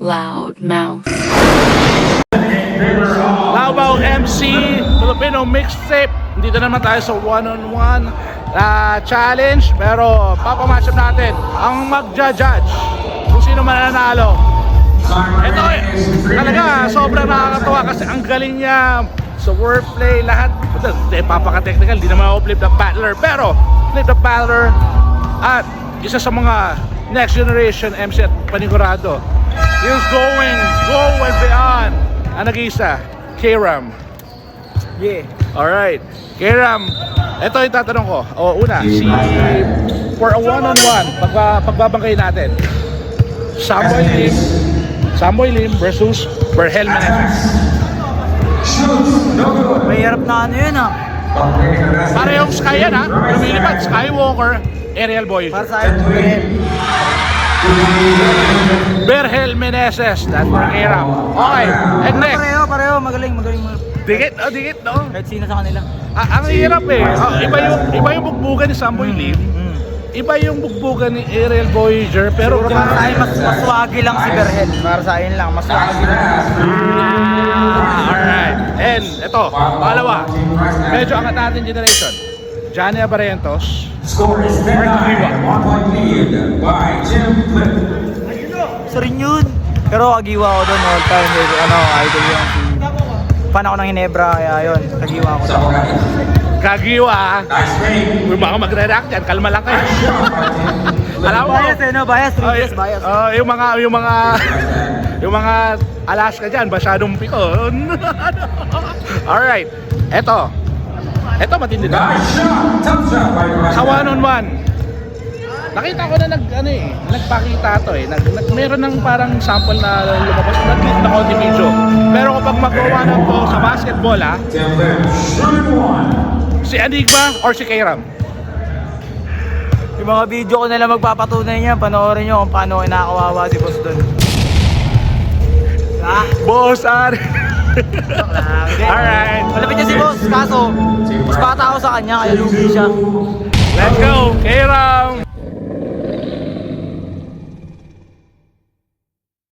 Loud mouth. Labaw MC Filipino Mixtape. Dito naman tayo sa one-on-one challenge. Pero papamatchup natin ang magja-judge kung sino mananalo. Ito talaga sobrang nakakatawa kasi ang galing niya sa wordplay, lahat. Papaka-technical, di naman ako flip the battler. Pero flip the battler at isa sa mga next generation MC at panigurado. He's going beyond. Ang nag-iisa, K-Ram. Yeah. Alright, K-Ram, ito yung tatanong ko. Una, for a one-on-one, pagbabangkay natin, Samboy Lim versus Berhel Meneses. Mahirap na ano yun ah. Parehong Sky yan ha, lumilipad, Skywalker, Aerial Boy. Para sa akin, Berhel Meneses, that's for K-Ram. Okay, and next, pareho, magaling. dikit, no? Kahit sino sa kanila. Ang hirap eh. Iba yung bugbugan ni Samboy Lim. Iba yung bugbugan ni Aerial Voyager. Pero Siguro para sa akin, mas wagi lang si Berhel. Para sa akin lang, mas wagi lang. Alright. And ito, pangalawa. Medyo angat natin generation. Johnny Abarrientos. Score is 10-9, 1 point lead by Jim Flip. Isa rin yun. Pero Agiwa ako doon all time. Idol yun. Fan ako ng Hinebra, kaya yun. Agiwa ako doon. Kagiwa. Nice game. Kung baka magre-react yan, kalma lang kayo. Alam mo? Bias no? Bias. 3 years bias. Yung mga Alaska dyan, masyadong pikon. Alright. Ito matindi na. Nice shot. Tough shot by the Sa one-on-one. Nakita ko na nagpakita to eh. Meron ng parang sample na lumabas. Nag-click na konti video. Pero kapag magawa na to sa basketball Tim Flip, shooting one. si Enigma or si K-Ram? Yung mga video ko nila magpapatunay niya. Panoorin nyo kung paano kinakawawa si Boss doon. Boss Ari. Alright. Malapit niya si Boss, kaso mas bata ako sa kanya, kaya lugi siya. Let's go, K-Ram.